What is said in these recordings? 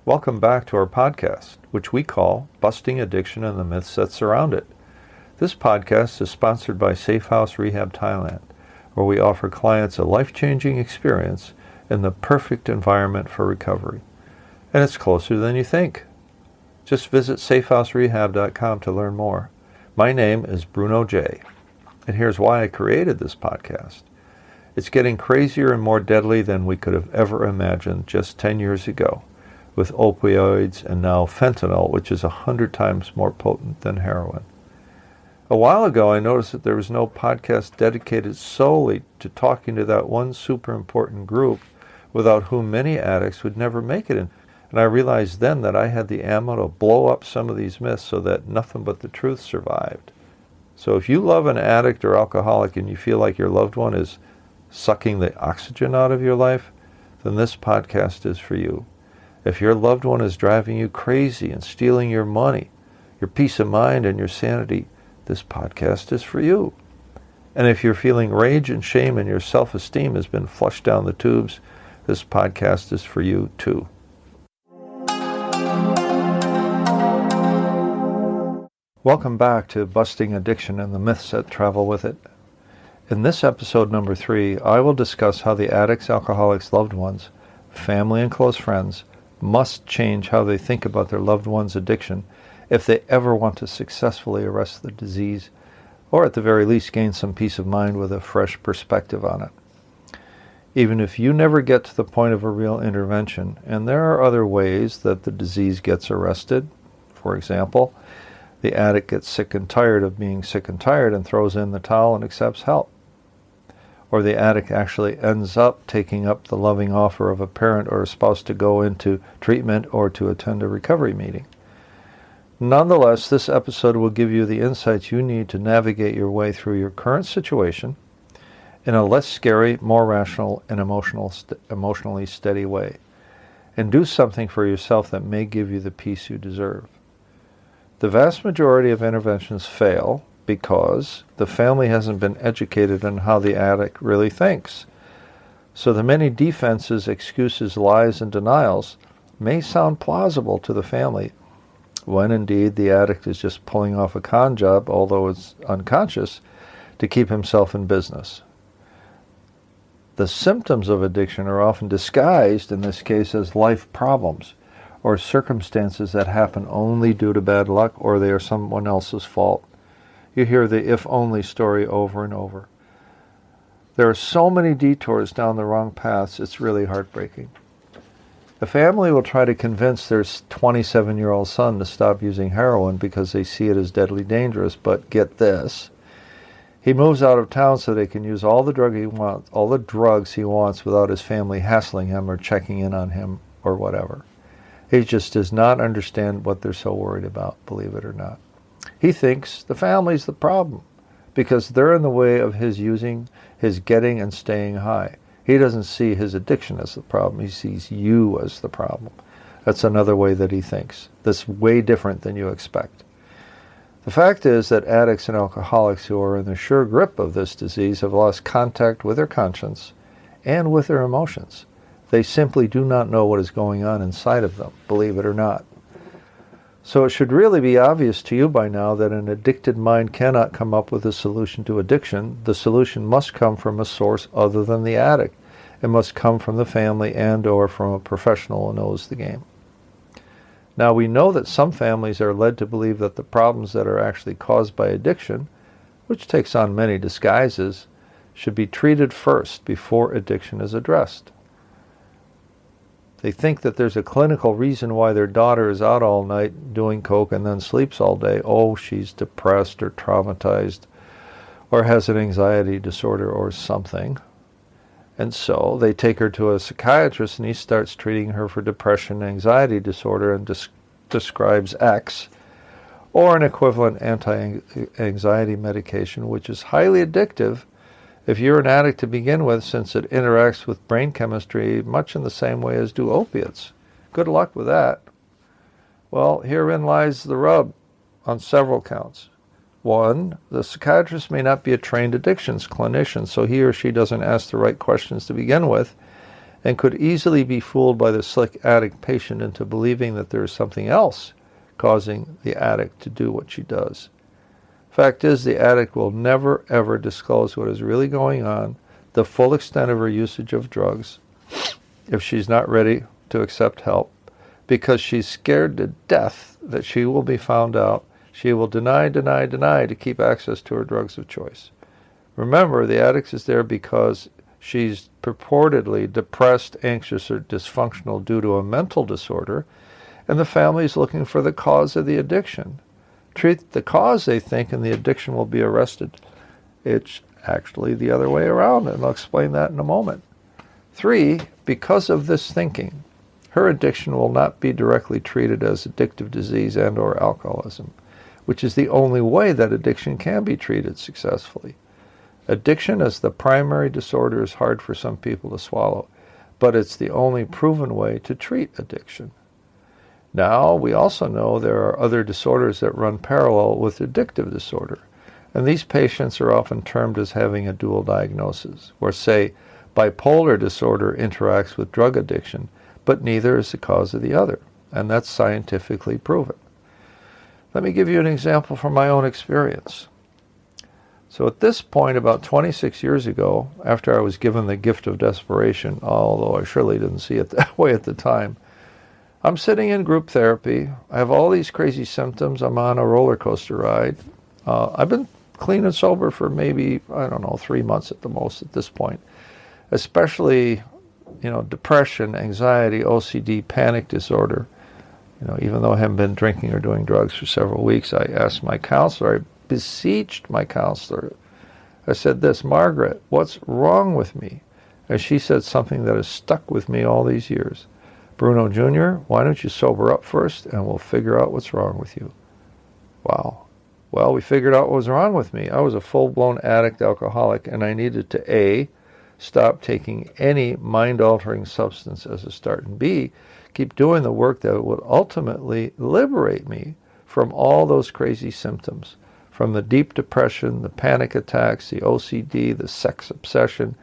Welcome back to our podcast, which we call Busting Addiction and the Myths That Surround It. This podcast is sponsored by Safe House Rehab Thailand, where we offer clients a life-changing experience in the perfect environment for recovery. And it's closer than you think. Just visit safehouserehab.com to learn more. My name is Bruno J. And here's why I created this podcast. It's getting crazier and more deadly than we could have ever imagined just 10 years ago, with opioids and now fentanyl, which is 100 times more potent than heroin. A while ago, I noticed that there was no podcast dedicated solely to talking to that one super important group without whom many addicts would never make it in. And I realized then that I had the ammo to blow up some of these myths so that nothing but the truth survived. So if you love an addict or alcoholic and you feel like your loved one is sucking the oxygen out of your life, then this podcast is for you. If your loved one is driving you crazy and stealing your money, your peace of mind and your sanity, this podcast is for you. And if you're feeling rage and shame and your self-esteem has been flushed down the tubes, this podcast is for you too. Welcome back to Busting Addiction and the Myths That Travel with It. In this episode number 3, I will discuss how the addicts, alcoholics, loved ones, family and close friends must change how they think about their loved one's addiction if they ever want to successfully arrest the disease, or at the very least gain some peace of mind with a fresh perspective on it. Even if you never get to the point of a real intervention, and there are other ways that the disease gets arrested. For example, the addict gets sick and tired of being sick and tired and throws in the towel and accepts help. Or the addict actually ends up taking up the loving offer of a parent or a spouse to go into treatment or to attend a recovery meeting. Nonetheless, this episode will give you the insights you need to navigate your way through your current situation in a less scary, more rational, and emotionally steady way, and do something for yourself that may give you the peace you deserve. The vast majority of interventions fail because the family hasn't been educated on how the addict really thinks. So the many defenses, excuses, lies, and denials may sound plausible to the family, when indeed the addict is just pulling off a con job, although it's unconscious, to keep himself in business. The symptoms of addiction are often disguised, in this case, as life problems, or circumstances that happen only due to bad luck, or they are someone else's fault. You hear the if-only story over and over. There are so many detours down the wrong paths, it's really heartbreaking. The family will try to convince their 27-year-old son to stop using heroin because they see it as deadly dangerous, but get this. He moves out of town so they can use all the drugs he wants without his family hassling him or checking in on him or whatever. He just does not understand what they're so worried about, believe it or not. He thinks the family's the problem because they're in the way of his using, his getting and staying high. He doesn't see his addiction as the problem. He sees you as the problem. That's another way that he thinks. That's way different than you expect. The fact is that addicts and alcoholics who are in the sure grip of this disease have lost contact with their conscience and with their emotions. They simply do not know what is going on inside of them, believe it or not. So it should really be obvious to you by now that an addicted mind cannot come up with a solution to addiction. The solution must come from a source other than the addict. It must come from the family and or from a professional who knows the game. Now we know that some families are led to believe that the problems that are actually caused by addiction, which takes on many disguises, should be treated first before addiction is addressed. They think that there's a clinical reason why their daughter is out all night doing coke and then sleeps all day. Oh, she's depressed or traumatized or has an anxiety disorder or something. And so they take her to a psychiatrist and he starts treating her for depression and anxiety disorder and describes X, or an equivalent anti-anxiety medication, which is highly addictive if you're an addict to begin with, since it interacts with brain chemistry much in the same way as do opiates. Good luck with that. Well, herein lies the rub on several counts. One, the psychiatrist may not be a trained addictions clinician, so he or she doesn't ask the right questions to begin with, and could easily be fooled by the slick addict patient into believing that there is something else causing the addict to do what she does. Fact is, the addict will never ever disclose what is really going on, the full extent of her usage of drugs, if she's not ready to accept help, because she's scared to death that she will be found out. She will deny to keep access to her drugs of choice. Remember, the addict is there because she's purportedly depressed, anxious, or dysfunctional due to a mental disorder, and the family is looking for the cause of the addiction. Treat the cause, they think, and the addiction will be arrested. It's actually the other way around, and I'll explain that in a moment. 3, because of this thinking, her addiction will not be directly treated as addictive disease and or alcoholism, which is the only way that addiction can be treated successfully. Addiction as the primary disorder is hard for some people to swallow, but it's the only proven way to treat addiction. Now, we also know there are other disorders that run parallel with addictive disorder, and these patients are often termed as having a dual diagnosis, where, say, bipolar disorder interacts with drug addiction, but neither is the cause of the other, and that's scientifically proven. Let me give you an example from my own experience. So at this point, about 26 years ago, after I was given the gift of desperation, although I surely didn't see it that way at the time, I'm sitting in group therapy. I have all these crazy symptoms. I'm on a roller coaster ride. I've been clean and sober for maybe, 3 months at the most at this point. Especially, depression, anxiety, OCD, panic disorder. Even though I haven't been drinking or doing drugs for several weeks, I asked my counselor, I beseeched my counselor. I said this, Margaret, what's wrong with me? And she said something that has stuck with me all these years. Bruno Jr., why don't you sober up first and we'll figure out what's wrong with you. Wow. Well, we figured out what was wrong with me. I was a full-blown addict alcoholic, and I needed to A, stop taking any mind-altering substance as a start, and B, keep doing the work that would ultimately liberate me from all those crazy symptoms, from the deep depression, the panic attacks, the OCD, the sex obsession,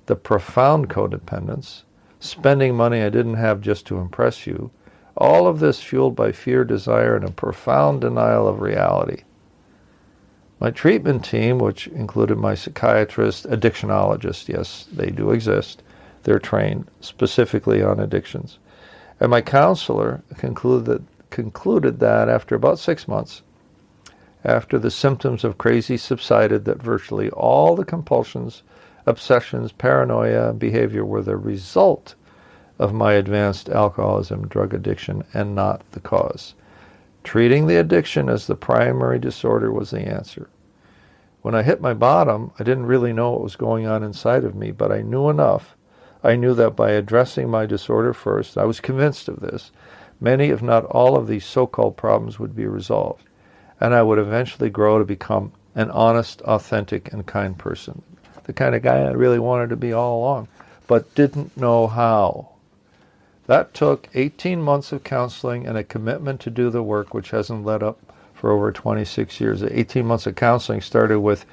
the profound codependence, spending money I didn't have just to impress you, all of this fueled by fear, desire, and a profound denial of reality. My treatment team, which included my psychiatrist, addictionologist, yes, they do exist, they're trained specifically on addictions, and my counselor concluded that after about 6 months, after the symptoms of crazy subsided, that virtually all the compulsions, obsessions, paranoia, and behavior were the result of my advanced alcoholism, drug addiction, and not the cause. Treating the addiction as the primary disorder was the answer. When I hit my bottom, I didn't really know what was going on inside of me, but I knew enough. I knew that by addressing my disorder first, I was convinced of this, many if not all of these so-called problems would be resolved, and I would eventually grow to become an honest, authentic, and kind person. The kind of guy I really wanted to be all along, but didn't know how. That took 18 months of counseling and a commitment to do the work, which hasn't let up for over 26 years. 18 months of counseling started with,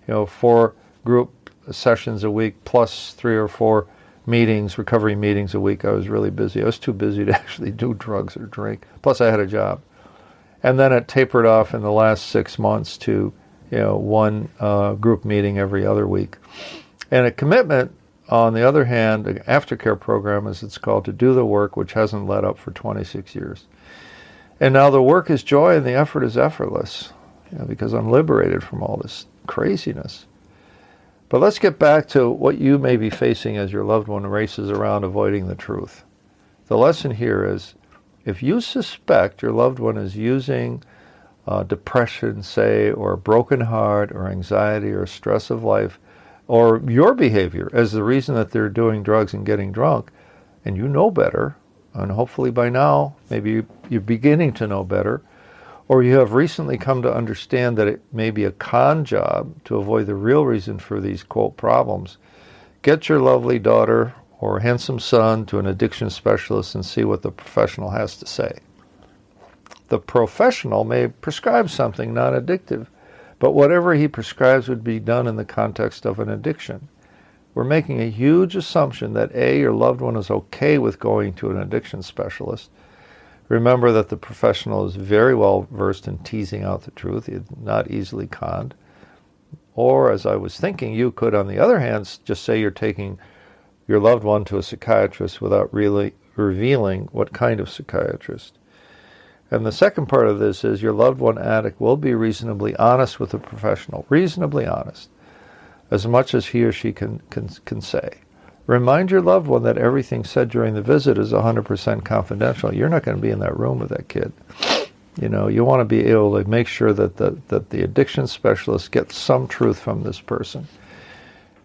4 group sessions a week plus 3 or 4 meetings, recovery meetings a week. I was really busy. I was too busy to actually do drugs or drink. Plus I had a job. And then it tapered off in the last 6 months to, 1 group meeting every other week. And a commitment, on the other hand, an aftercare program, as it's called, to do the work, which hasn't let up for 26 years. And now the work is joy and the effort is effortless, because I'm liberated from all this craziness. But let's get back to what you may be facing as your loved one races around avoiding the truth. The lesson here is, if you suspect your loved one is using depression, say, or a broken heart, or anxiety, or stress of life, or your behavior as the reason that they're doing drugs and getting drunk, and you know better, and hopefully by now, maybe you're beginning to know better, or you have recently come to understand that it may be a con job to avoid the real reason for these, quote, problems, get your lovely daughter or handsome son to an addiction specialist and see what the professional has to say. The professional may prescribe something non-addictive, but whatever he prescribes would be done in the context of an addiction, we're making a huge assumption that A, your loved one is okay with going to an addiction specialist. Remember that the professional is very well versed in teasing out the truth. He's not easily conned. Or, as I was thinking, you could, on the other hand, just say you're taking your loved one to a psychiatrist without really revealing what kind of psychiatrist. And the second part of this is your loved one addict will be reasonably honest with the professional, reasonably honest, as much as he or she can say. Remind your loved one that everything said during the visit is 100% confidential. You're not going to be in that room with that kid. You want to be able to make sure that the addiction specialist gets some truth from this person.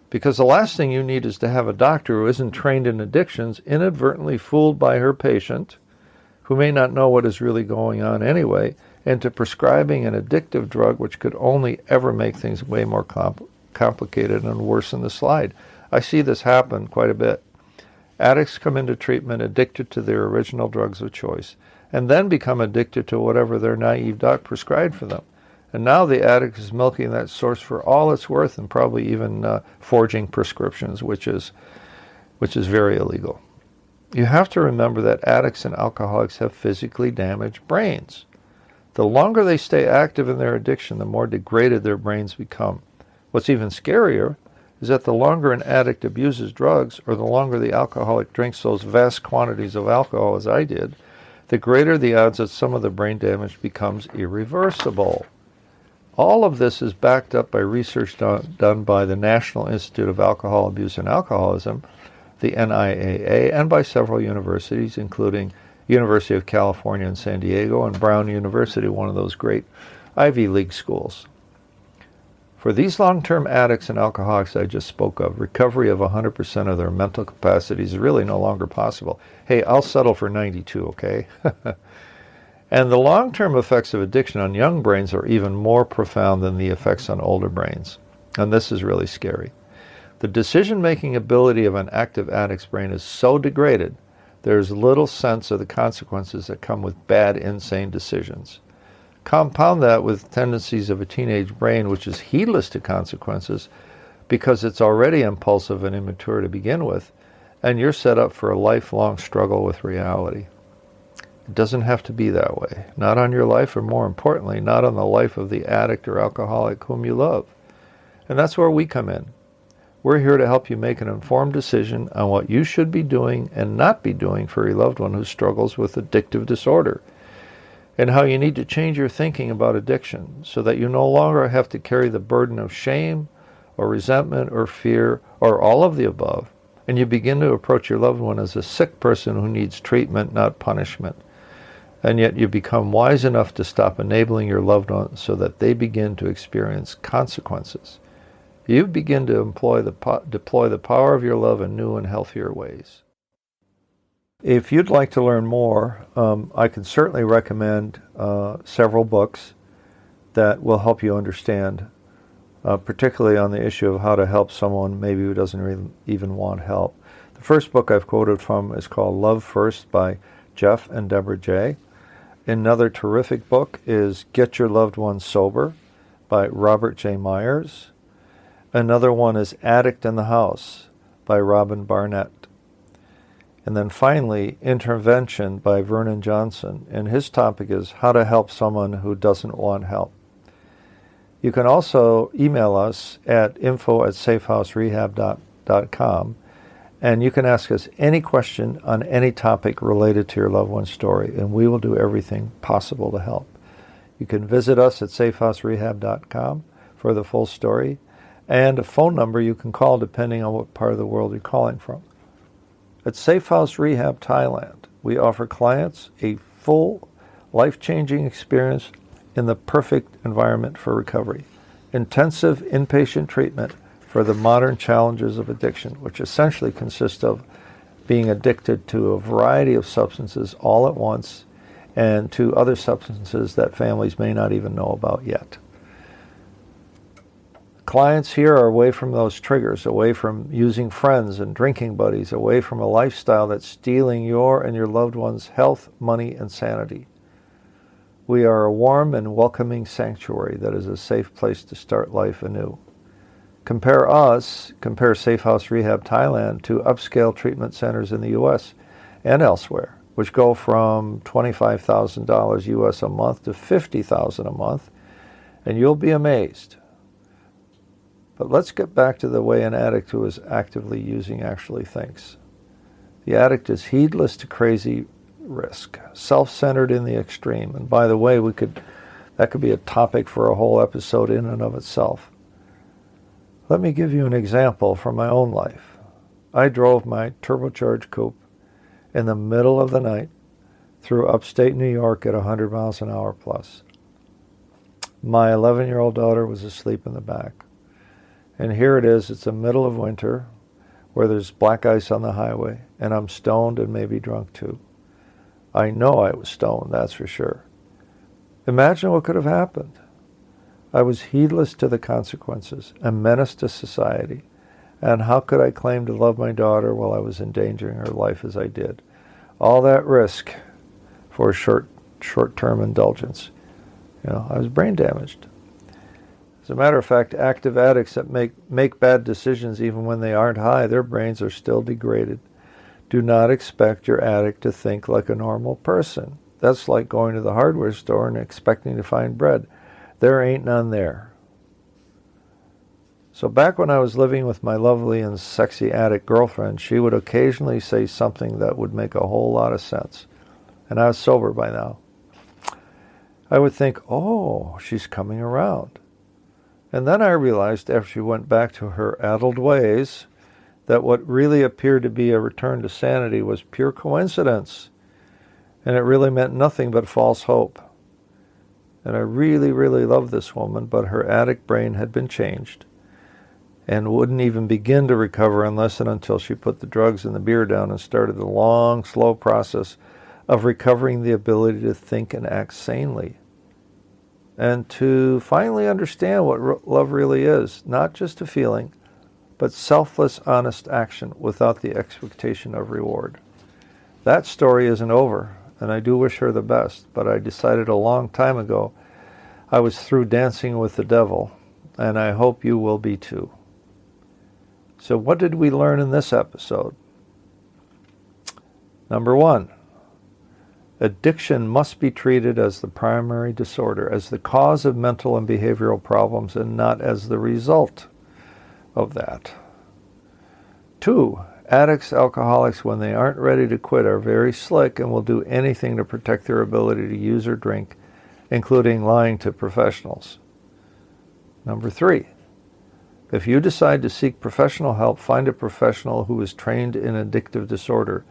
Because the last thing you need is to have a doctor who isn't trained in addictions inadvertently fooled by her patient, who may not know what is really going on anyway, into prescribing an addictive drug which could only ever make things way more complicated and worsen the slide. I see this happen quite a bit. Addicts come into treatment addicted to their original drugs of choice, and then become addicted to whatever their naive doc prescribed for them. And now the addict is milking that source for all it's worth, and probably even forging prescriptions, which is very illegal. You have to remember that addicts and alcoholics have physically damaged brains. The longer they stay active in their addiction, the more degraded their brains become. What's even scarier is that the longer an addict abuses drugs, or the longer the alcoholic drinks those vast quantities of alcohol as I did, the greater the odds that some of the brain damage becomes irreversible. All of this is backed up by research done by the National Institute of Alcohol Abuse and Alcoholism, the NIAA, and by several universities, including University of California in San Diego and Brown University, one of those great Ivy League schools. For these long-term addicts and alcoholics I just spoke of, recovery of 100% of their mental capacities is really no longer possible. Hey, I'll settle for 92, okay? And the long-term effects of addiction on young brains are even more profound than the effects on older brains. And this is really scary. The decision-making ability of an active addict's brain is so degraded, there's little sense of the consequences that come with bad, insane decisions. Compound that with tendencies of a teenage brain which is heedless to consequences because it's already impulsive and immature to begin with, and you're set up for a lifelong struggle with reality. It doesn't have to be that way. Not on your life, or more importantly, not on the life of the addict or alcoholic whom you love. And that's where we come in. We're here to help you make an informed decision on what you should be doing and not be doing for your loved one who struggles with addictive disorder, and how you need to change your thinking about addiction so that you no longer have to carry the burden of shame or resentment or fear or all of the above, and you begin to approach your loved one as a sick person who needs treatment, not punishment. And yet you become wise enough to stop enabling your loved one so that they begin to experience consequences. You begin to deploy the power of your love in new and healthier ways. If you'd like to learn more, I can certainly recommend several books that will help you understand, particularly on the issue of how to help someone maybe who doesn't even want help. The first book I've quoted from is called Love First by Jeff and Deborah J. Another terrific book is Get Your Loved Ones Sober by Robert J. Myers. Another one is Addict in the House by Robin Barnett. And then finally, Intervention by Vernon Johnson. And his topic is how to help someone who doesn't want help. You can also email us at info@safehouserehab.com, and you can ask us any question on any topic related to your loved one's story, and we will do everything possible to help. You can visit us at safehouserehab.com for the full story, and a phone number you can call depending on what part of the world you're calling from. At Safe House Rehab Thailand, we offer clients a full, life-changing experience in the perfect environment for recovery. Intensive inpatient treatment for the modern challenges of addiction, which essentially consists of being addicted to a variety of substances all at once and to other substances that families may not even know about yet. Clients here are away from those triggers, away from using friends and drinking buddies, away from a lifestyle that's stealing your and your loved one's health, money, and sanity. We are a warm and welcoming sanctuary that is a safe place to start life anew. Compare Safe House Rehab Thailand to upscale treatment centers in the U.S. and elsewhere, which go from $25,000 U.S. a month to $50,000 a month, and you'll be amazed. But let's get back to the way an addict who is actively using actually thinks. The addict is heedless to crazy risk, self-centered in the extreme. And by the way, that could be a topic for a whole episode in and of itself. Let me give you an example from my own life. I drove my turbocharged coupe in the middle of the night through upstate New York at 100 miles an hour plus. My 11-year-old daughter was asleep in the back. And here it is, it's the middle of winter, where there's black ice on the highway, and I'm stoned and maybe drunk too. I know I was stoned, that's for sure. Imagine what could have happened. I was heedless to the consequences, a menace to society, and how could I claim to love my daughter while I was endangering her life as I did? All that risk for a short-term indulgence. I was brain damaged. As a matter of fact, active addicts that make bad decisions even when they aren't high, their brains are still degraded. Do not expect your addict to think like a normal person. That's like going to the hardware store and expecting to find bread. There ain't none there. So back when I was living with my lovely and sexy addict girlfriend, she would occasionally say something that would make a whole lot of sense. And I was sober by now. I would think, oh, she's coming around. And then I realized after she went back to her addled ways that what really appeared to be a return to sanity was pure coincidence. And it really meant nothing but false hope. And I really, really loved this woman, but her addict brain had been changed and wouldn't even begin to recover unless and until she put the drugs and the beer down and started the long, slow process of recovering the ability to think and act sanely. And to finally understand what love really is, not just a feeling, but selfless, honest action without the expectation of reward. That story isn't over, and I do wish her the best, but I decided a long time ago I was through dancing with the devil, and I hope you will be too. So what did we learn in this episode? Number 1. Addiction must be treated as the primary disorder, as the cause of mental and behavioral problems, and not as the result of that. 2, addicts, alcoholics, when they aren't ready to quit, are very slick and will do anything to protect their ability to use or drink, including lying to professionals. Number 3, if you decide to seek professional help, find a professional who is trained in addictive disorder,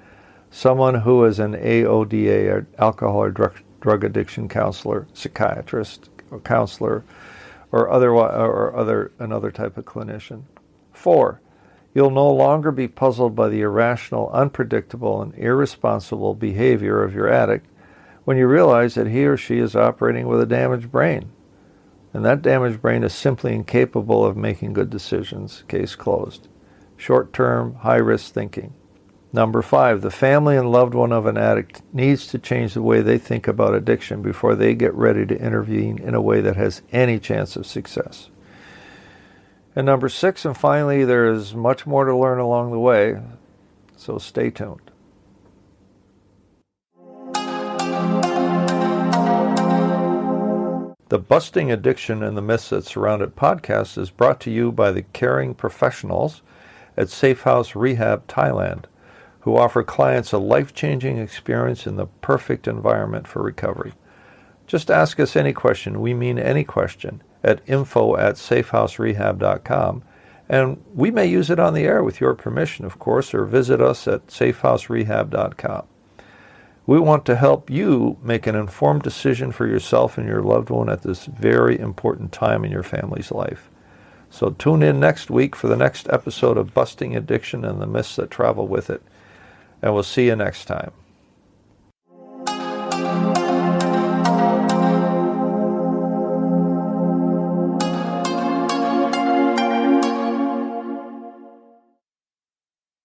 someone who is an AODA, or alcohol or drug addiction counselor, psychiatrist, or counselor, or another type of clinician. 4, you'll no longer be puzzled by the irrational, unpredictable, and irresponsible behavior of your addict when you realize that he or she is operating with a damaged brain. And that damaged brain is simply incapable of making good decisions. Case closed. Short-term, high-risk thinking. Number 5, the family and loved one of an addict needs to change the way they think about addiction before they get ready to intervene in a way that has any chance of success. And number 6, and finally, there is much more to learn along the way, so stay tuned. The Busting Addiction and the Myths That Surround It podcast is brought to you by the caring professionals at Safe House Rehab Thailand, who offer clients a life-changing experience in the perfect environment for recovery. Just ask us any question, we mean any question, at info@safehouserehab.com, and we may use it on the air with your permission, of course, or visit us at safehouserehab.com. We want to help you make an informed decision for yourself and your loved one at this very important time in your family's life. So tune in next week for the next episode of Busting Addiction and the Myths That Travel with It. And we'll see you next time.